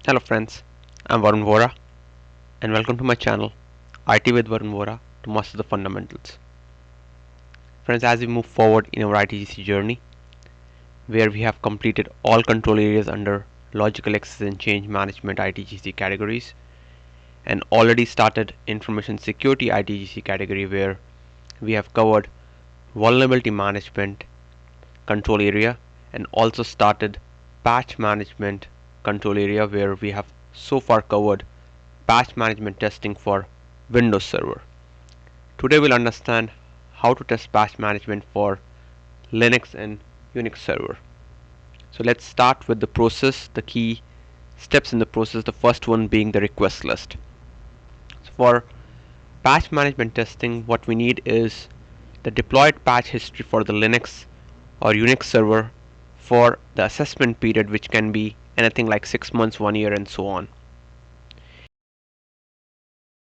Hello friends, I'm Varun Vohra and welcome to my channel IT with Varun Vohra to master the fundamentals. Friends, as we move forward in our ITGC journey, where we have completed all control areas under logical access and change management ITGC categories and already started information security ITGC category where we have covered vulnerability management control area and also started patch management control area where we have so far covered patch management testing for Windows Server. Today we'll understand how to test patch management for Linux and Unix Server. So let's start with the process, the key steps in the process, the first one being the request list. So for patch management testing, what we need is the deployed patch history for the Linux or Unix server for the assessment period, which can be anything like 6 months, 1 year, and so on.